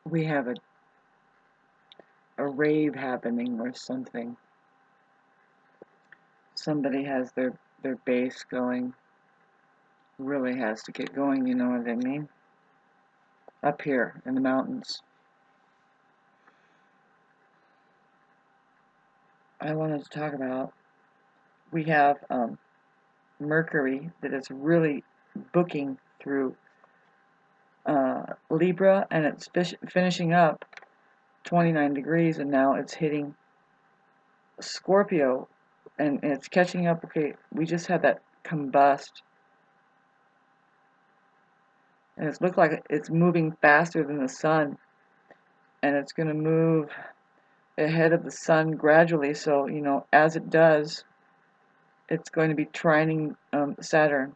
we have a rave happening or something. Somebody has their base going, really has to get going, you know what I mean? Up here in the mountains. I wanted to talk about, we have Mercury that is really booking through Libra, and it's finishing up 29 degrees, and now it's hitting Scorpio, and it's catching up. Okay, we just had that combust, and it's looked like it's moving faster than the sun, and it's going to move ahead of the sun gradually. So, you know, as it does, it's going to be trining Saturn,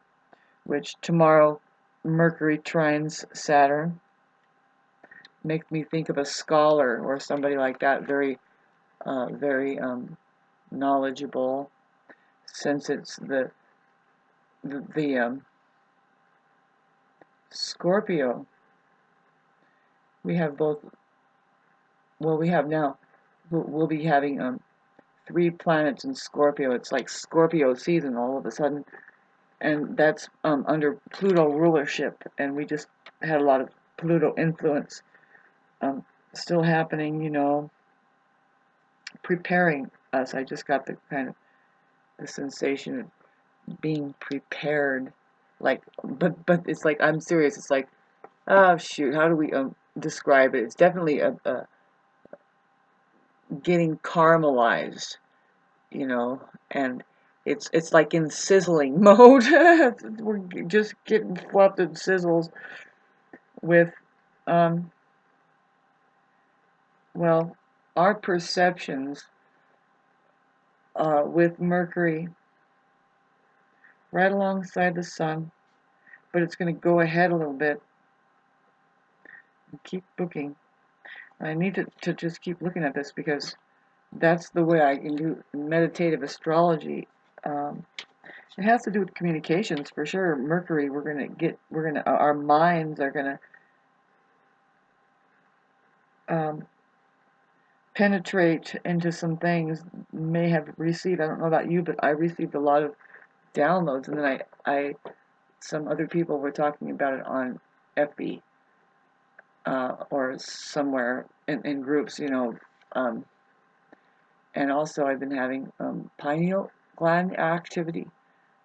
which tomorrow Mercury trines Saturn. Makes me think of a scholar or somebody like that, very knowledgeable, since it's the Scorpio. We have both. Well, we have now. We'll be having 3 planets in Scorpio. It's like Scorpio season all of a sudden, and that's under Pluto rulership, and we just had a lot of Pluto influence still happening, you know, preparing us. I just got the kind of the sensation of being prepared, like, but it's like, I'm serious. It's like, oh shoot, how do we describe it? It's definitely a getting caramelized, you know, and it's like in sizzling mode. We're just getting fluffed and sizzles with um well, our perceptions with Mercury right alongside the sun, but it's going to go ahead a little bit and keep booking. I need to just keep looking at this because that's the way I can do meditative astrology. Um, it has to do with communications for sure. Mercury, our minds are gonna um, penetrate into some things. May have received. I don't know about you, but I received a lot of downloads, and then some other people were talking about it on FB or somewhere in groups, you know. Um, and also, I've been having pineal gland activity,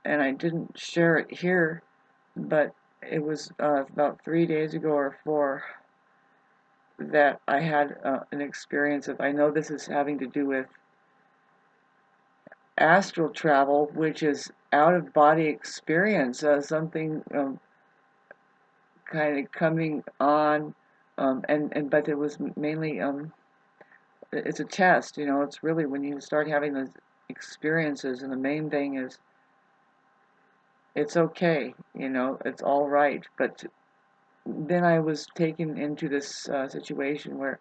and I didn't share it here, but it was about 3 days ago or 4 that I had an experience of. I know this is having to do with astral travel, which is out of body experience, something kind of coming on, and but it was mainly it's a test, you know. It's really when you start having those experiences, and the main thing is it's okay, you know, it's all right. But then I was taken into this situation where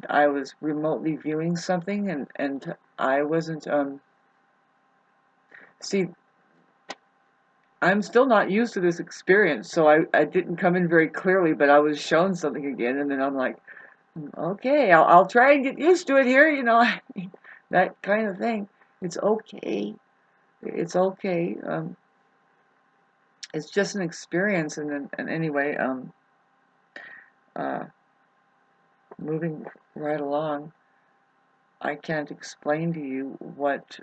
I was remotely viewing something, and I wasn't see, I'm still not used to this experience, so I didn't come in very clearly, but I was shown something again, and then I'm like, okay, I'll try and get used to it here, you know, that kind of thing. It's okay. It's okay. It's just an experience, and anyway, uh, moving right along, I can't explain to you what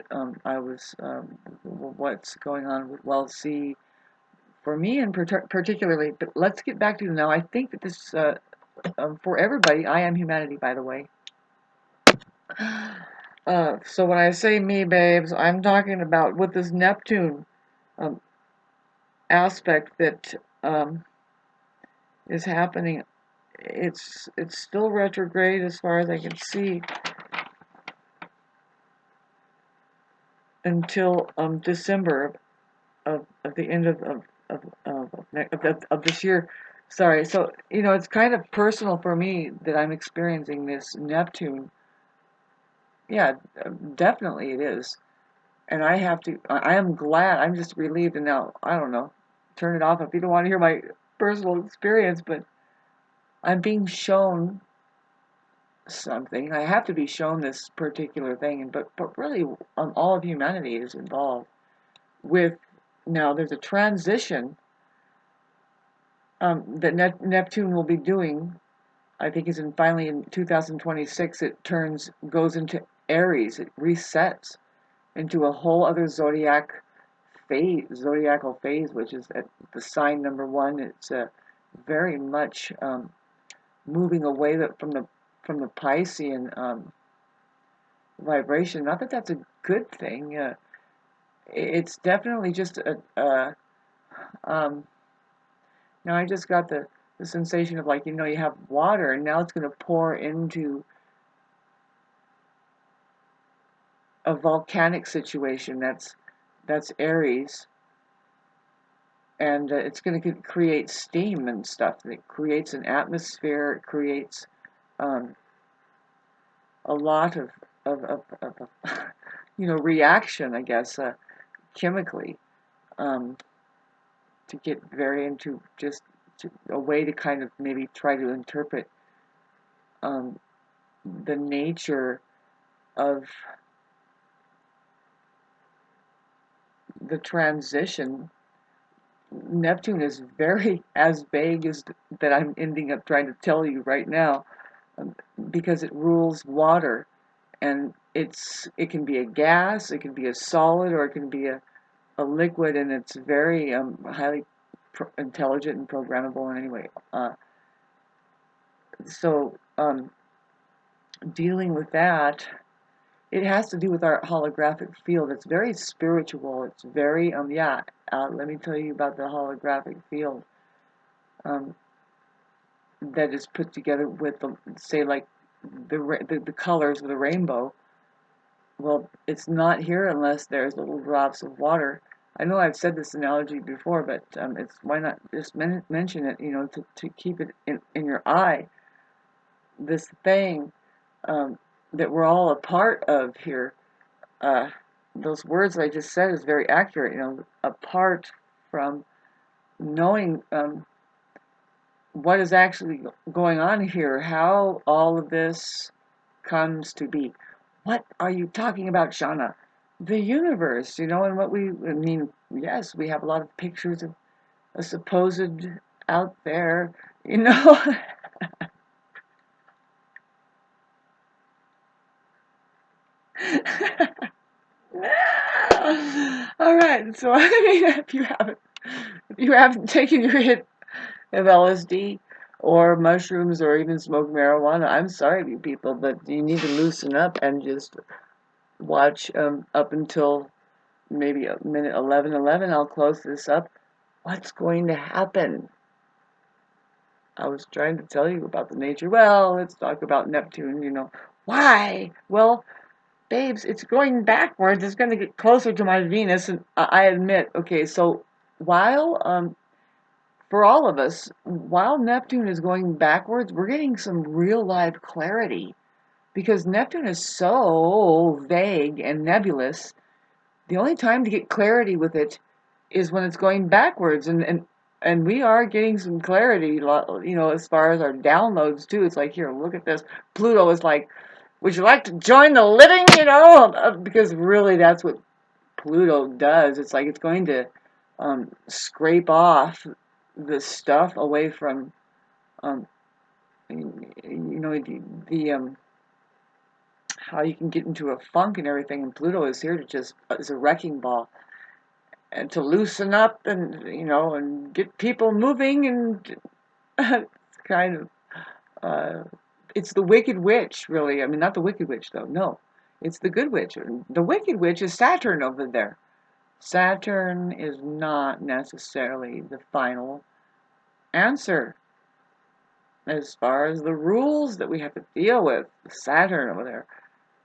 what's going on with, well, see, for me in particularly, but let's get back to now. I think that this, for everybody, I am humanity, by the way. So when I say me, babes, I'm talking about with this Neptune um, aspect that is happening. It's still retrograde as far as I can see until December of the end of this year. Sorry. So, you know, it's kind of personal for me that I'm experiencing this Neptune. Yeah, definitely it is. And I am glad. I'm just relieved. And now, I don't know, turn it off if you don't want to hear my personal experience, but I'm being shown something. I have to be shown this particular thing, but really, all of humanity is involved with. Now, there's a transition that Neptune will be doing. I think is finally in 2026. It goes into Aries. It resets into a whole other zodiacal phase, which is at the sign number one. It's very much moving away from the Piscean vibration. Not that that's a good thing. It's definitely just um, now I just got the sensation of, like, you have water and now it's going to pour into a volcanic situation. That's Aries, and it's going to create steam and stuff. It creates an atmosphere. It creates um, a lot of reaction, I guess, chemically, um, to get very into just a way to kind of maybe try to interpret um, the nature of the transition. Neptune is very as vague as that I'm ending up trying to tell you right now, because it rules water, and it can be a gas, it can be a solid, or it can be a liquid, and it's very highly intelligent and programmable. And anyway, so dealing with that, it has to do with our holographic field. It's very spiritual. It's very yeah. Let me tell you about the holographic field um, that is put together with say, like the colors of the rainbow. Well, it's not here unless there's little drops of water. I know I've said this analogy before, but it's why not just mention it, to keep it in your eye. This thing um, that we're all a part of here. Uh, those words that I just said is very accurate. Apart from knowing what is actually going on here, how all of this comes to be. What are you talking about, Shauna? The universe, and I mean, yes, we have a lot of pictures of a supposed out there, you know. All right, so I mean, if you haven't taken your hit of LSD or mushrooms or even smoked marijuana, I'm sorry, you people, but you need to loosen up and just watch up until maybe a minute 11:11. I'll close this up. What's going to happen? I was trying to tell you about the nature. Well, let's talk about Neptune. Why? Well, babes, it's going backwards. It's going to get closer to my Venus, and I admit, okay, so while, for all of us, while Neptune is going backwards, we're getting some real life clarity, because Neptune is so vague and nebulous. The only time to get clarity with it is when it's going backwards, and we are getting some clarity, as far as our downloads too. It's like, here, look at this. Pluto is like, would you like to join the living? Because really that's what Pluto does. It's like it's going to scrape off the stuff away from um, the how you can get into a funk and everything. And Pluto is here to just is a wrecking ball, and to loosen up, and get people moving, and it's kind of it's the Wicked Witch, really. I mean, not the Wicked Witch, though. No, it's the Good Witch. The Wicked Witch is Saturn over there. Saturn is not necessarily the final answer as far as the rules that we have to deal with. Saturn over there.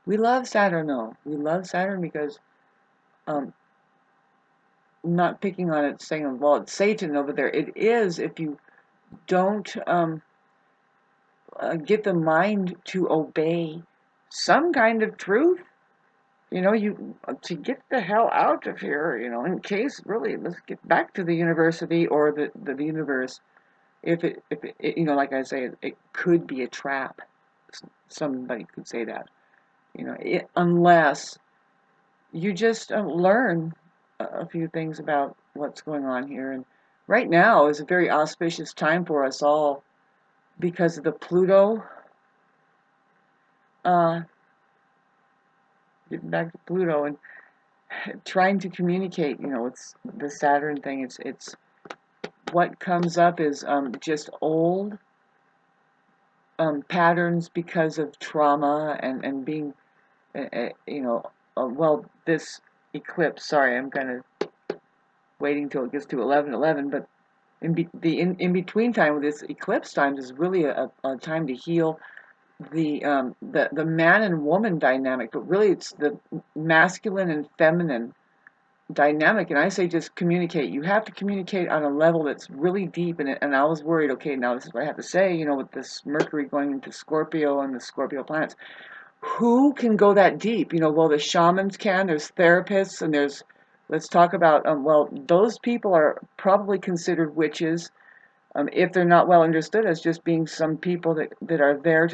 We love Saturn, though. We love Saturn because, um, not picking on it, saying, well, it's Satan over there. It is if you don't get the mind to obey some kind of truth. You to get the hell out of here. In case, really, let's get back to the university or the universe. if it you know, like I say, it could be a trap. Somebody could say that, you know, unless you just learn a few things about what's going on here. And right now is a very auspicious time for us all because of the Pluto. Uh, Getting back to Pluto and trying to communicate. You know, it's the Saturn thing. It's what comes up is just old patterns because of trauma and being, you know, well, this eclipse. Sorry, I'm kind of waiting till it gets to 11:11, but in between time with this eclipse times is really a time to heal the man and woman dynamic, but really it's the masculine and feminine dynamic. And I say just communicate. You have to communicate on a level that's really deep. And I was worried, okay, now this is what I have to say, you know, with this Mercury going into Scorpio and the Scorpio planets. Who can go that deep? You know, well, the shamans can, there's therapists, and there's, let's talk about, well, those people are probably considered witches, if they're not well understood as just being some people that are there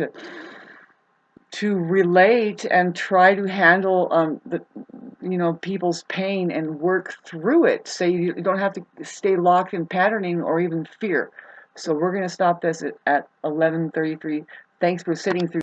to relate and try to handle the, you know, people's pain and work through it. So you don't have to stay locked in patterning or even fear. So we're going to stop this at 11:33. Thanks for sitting through